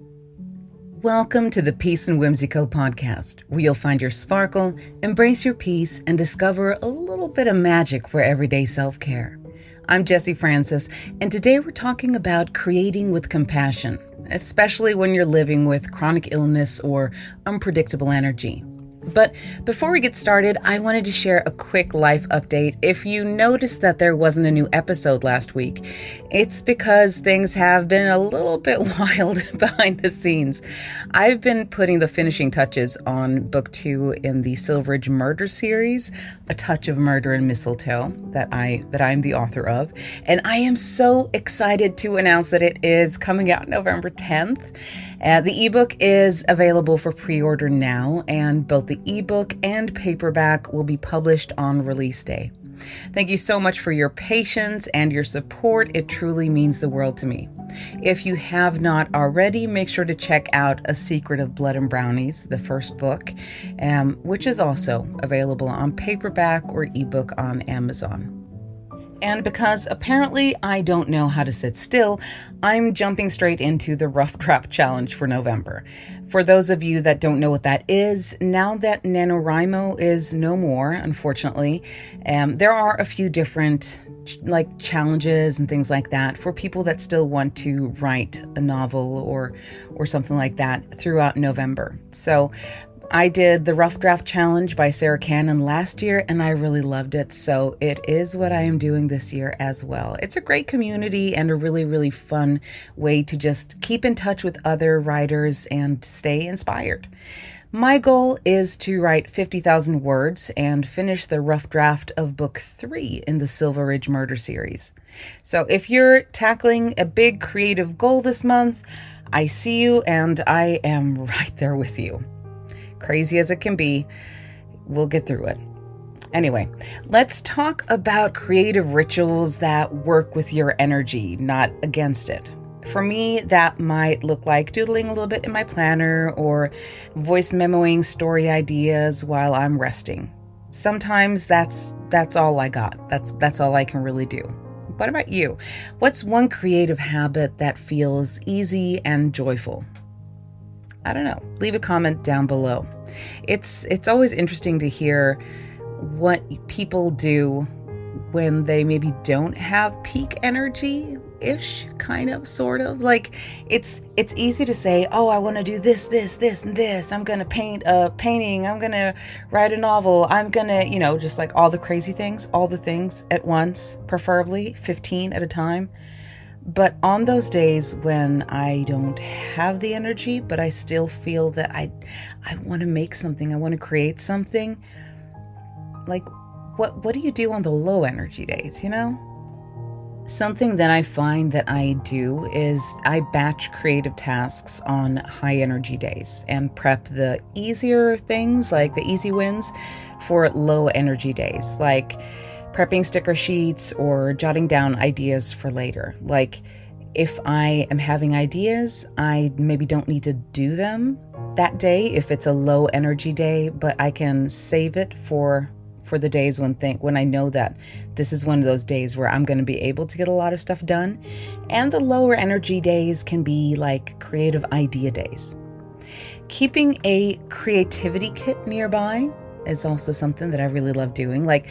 Welcome to the Peace Whimsy Co podcast, where you'll find your sparkle, embrace your peace, and discover a little bit of magic for everyday self-care. I'm Jessie Frances, and today we're talking about creating with compassion, especially when you're living with chronic illness or unpredictable energy. But before we get started, I wanted to share a quick life update. If you noticed that there wasn't a new episode last week, it's because things have been a little bit wild behind the scenes. I've been putting the finishing touches on book 2 in the Silveridge murder series, A Touch of Murder and Mistletoe, that I'm the author of. And I am so excited to announce that it is coming out November 10th. The ebook is available for pre-order now, and both the ebook and paperback will be published on release day. Thank you so much for your patience and your support. It truly means the world to me. If you have not already, make sure to check out A Secret of Blood and Brownies, the first book, which is also available on paperback or ebook on Amazon. And because apparently I don't know how to sit still, I'm jumping straight into the Rough Draft Challenge for November. For those of you that don't know what that is, now that NaNoWriMo is no more, unfortunately, there are a few different challenges and things like that for people that still want to write a novel or something like that throughout November. So I did the Rough Draft Challenge by Sarah Cannon last year, and I really loved it. So it is what I am doing this year as well. It's a great community and a really, really fun way to just keep in touch with other writers and stay inspired. My goal is to write 50,000 words and finish the rough draft of book 3 in the Silveridge murder series. So if you're tackling a big creative goal this month, I see you and I am right there with you. Crazy as it can be, we'll get through it. Anyway, let's talk about creative rituals that work with your energy, not against it. For me, that might look like doodling a little bit in my planner or voice memoing story ideas while I'm resting. Sometimes that's all I got. That's all I can really do. What about you? What's one creative habit that feels easy and joyful? I don't know. Leave a comment down below. It's always interesting to hear what people do when they maybe don't have peak energy-ish, kind of, sort of. Like, it's easy to say, oh, I want to do this, and this. I'm going to paint a painting. I'm going to write a novel. I'm going to, just like all the crazy things, all the things at once, preferably 15 at a time. But on those days when I don't have the energy, but I still feel that I want to make something, I want to create something, like what do you do on the low energy days, Something that I find that I do is I batch creative tasks on high energy days and prep the easier things, like the easy wins, for low energy days, like prepping sticker sheets or jotting down ideas for later. Like, if I am having ideas, I maybe don't need to do them that day if it's a low energy day, but I can save it for the days when I know that this is one of those days where I'm going to be able to get a lot of stuff done. And the lower energy days can be like creative idea days. Keeping a creativity kit nearby is also something that I really love doing, like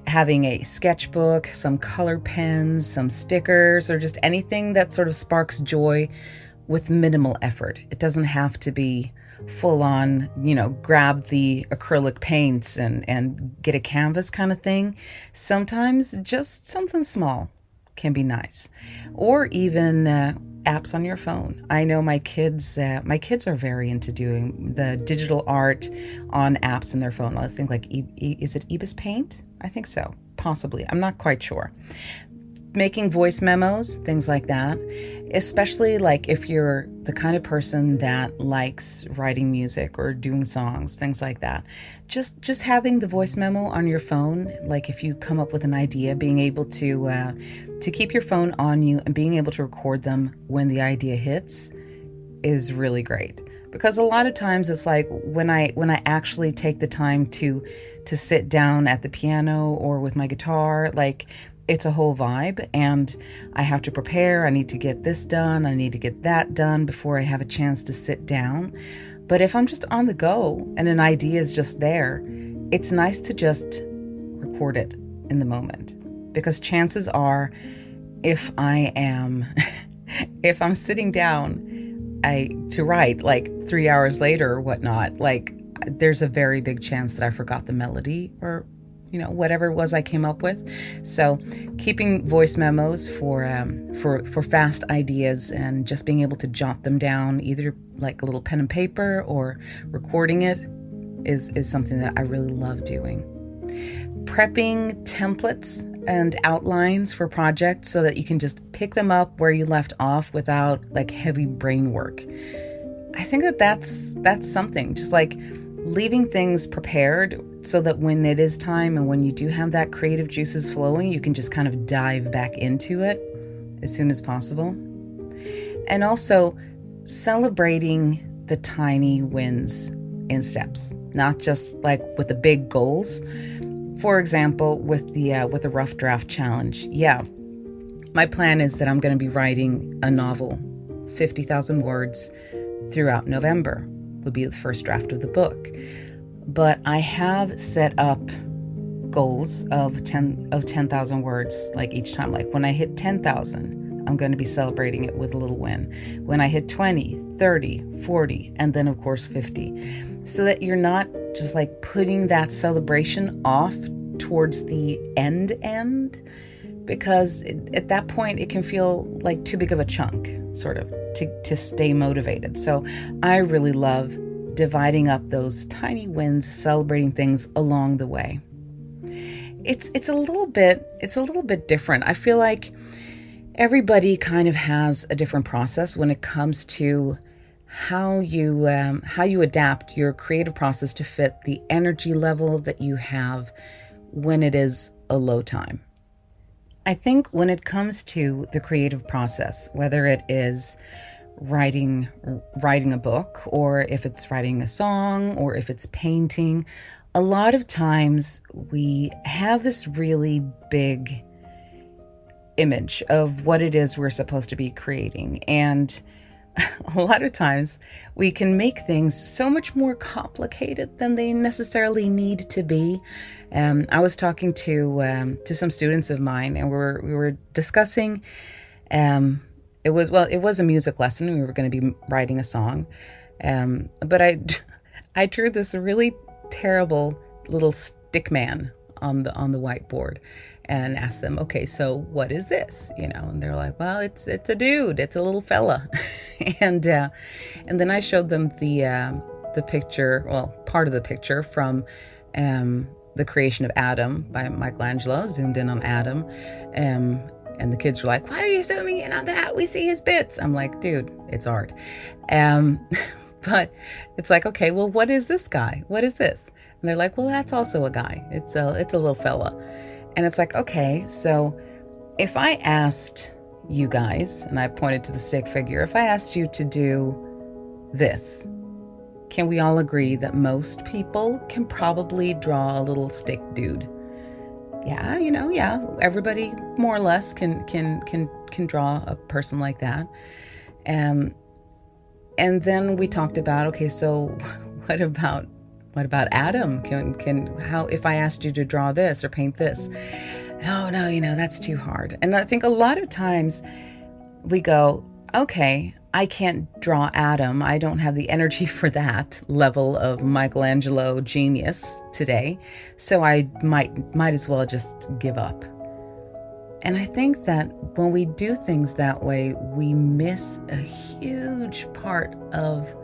having a sketchbook, some colored pens, some stickers, or just anything that sort of sparks joy with minimal effort. It doesn't have to be full on, grab the acrylic paints and get a canvas kind of thing. Sometimes just something small can be nice. Or even apps on your phone. I know my kids are very into doing the digital art on apps in their phone. I think is it Ebus Paint? I think so, possibly. I'm not quite sure. Making voice memos, things like that. Especially like if you're the kind of person that likes writing music or doing songs, things like that. Just having the voice memo on your phone, like if you come up with an idea, being able to keep your phone on you and being able to record them when the idea hits is really great. Because a lot of times it's like when I actually take the time to sit down at the piano or with my guitar, like it's a whole vibe, and I have to prepare. I need to get this done. I need to get that done before I have a chance to sit down. But if I'm just on the go and an idea is just there, it's nice to just record it in the moment. Because chances are, if I'm sitting down to write like 3 hours later or whatnot, like there's a very big chance that I forgot the melody or whatever it was I came up with. So keeping voice memos for fast ideas and just being able to jot them down, either like a little pen and paper or recording it, is something that I really love doing. Prepping templates and outlines for projects so that you can just pick them up where you left off without like heavy brain work. I think that's something, just like leaving things prepared so that when it is time and when you do have that creative juices flowing, you can just kind of dive back into it as soon as possible. And also celebrating the tiny wins in steps, not just like with the big goals. For example, with the rough draft challenge. Yeah, my plan is that I'm going to be writing a novel, 50,000 words, throughout November would be the first draft of the book. But I have set up goals of 10,000 words, like each time. Like when I hit 10,000, I'm going to be celebrating it with a little win. When I hit 20, 30, 40, and then of course 50. So that you're not just like putting that celebration off towards the end, because at that point it can feel like too big of a chunk, sort of, to stay motivated. So I really love dividing up those tiny wins, celebrating things along the way. It's a little bit different. I feel like everybody kind of has a different process when it comes to how you adapt your creative process to fit the energy level that you have when it is a low time. I think when it comes to the creative process, whether it is writing a book, or if it's writing a song, or if it's painting, a lot of times we have this really big image of what it is we're supposed to be creating. And a lot of times we can make things so much more complicated than they necessarily need to be. I was talking to some students of mine, and we were discussing. It was a music lesson. We were going to be writing a song, but I drew this really terrible little stick man on the whiteboard, and asked them, okay, so what is this? And they're like, well, it's a dude, it's a little fella. and then I showed them the picture, well, part of the picture from The Creation of Adam by Michelangelo, zoomed in on Adam. And the kids were like, why are you zooming in on that? We see his bits. I'm like, dude, it's art. But it's like, okay, well, what is this guy? What is this? And they're like, well, that's also a guy. It's a little fella. And it's like, okay, so if I asked you guys, and I pointed to the stick figure, if I asked you to do this, can we all agree that most people can probably draw a little stick dude? Yeah, yeah, everybody more or less can draw a person like that. And then we talked about, okay, so what about Adam? How if I asked you to draw this or paint this? Oh no, that's too hard. And I think a lot of times we go, okay, I can't draw Adam. I don't have the energy for that level of Michelangelo genius today. So I might as well just give up. And I think that when we do things that way, we miss a huge part of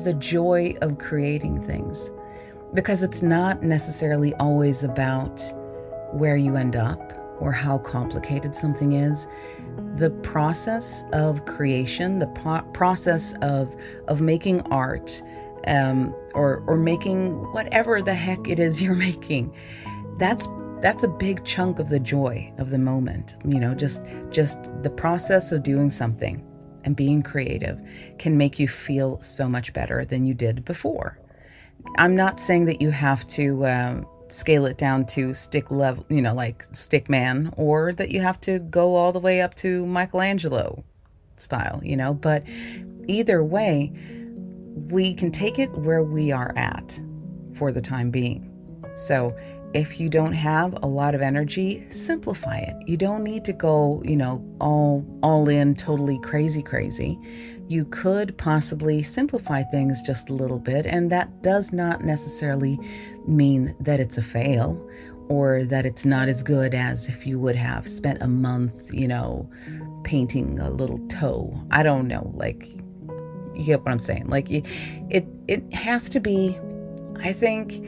the joy of creating things, because it's not necessarily always about where you end up or how complicated something is. The process of creation, the process of making art, or making whatever the heck it is you're making, that's a big chunk of the joy of the moment. Just the process of doing something and being creative can make you feel so much better than you did before. I'm not saying that you have to scale it down to stick level, like stick man, or that you have to go all the way up to Michelangelo style, but either way, we can take it where we are at for the time being. So if you don't have a lot of energy, simplify it. You don't need to go, all in, totally crazy. You could possibly simplify things just a little bit, and that does not necessarily mean that it's a fail or that it's not as good as if you would have spent a month, painting a little toe. I don't know, you get what I'm saying? It has to be, I think,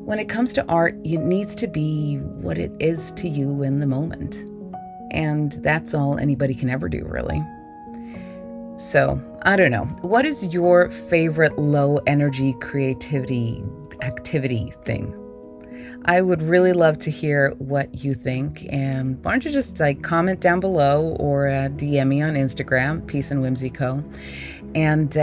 when it comes to art, it needs to be what it is to you in the moment. And that's all anybody can ever do, really. So, I don't know. What is your favorite low energy creativity activity thing? I would really love to hear what you think. And why don't you just comment down below or DM me on Instagram, Peace Whimsy Co. And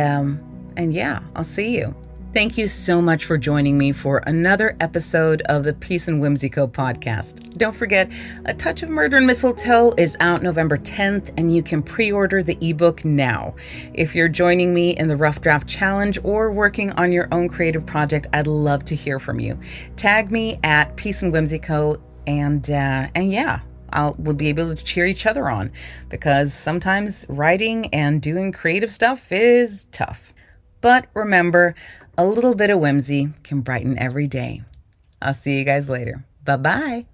yeah, I'll see you. Thank you so much for joining me for another episode of the Peace Whimsy Co podcast. Don't forget, A Touch of Murder and Mistletoe is out November 10th, and you can pre-order the ebook now. If you're joining me in the Rough Draft Challenge or working on your own creative project, I'd love to hear from you. Tag me at Peace Whimsy Co, and yeah, we'll be able to cheer each other on, because sometimes writing and doing creative stuff is tough. But remember, a little bit of whimsy can brighten every day. I'll see you guys later. Bye-bye.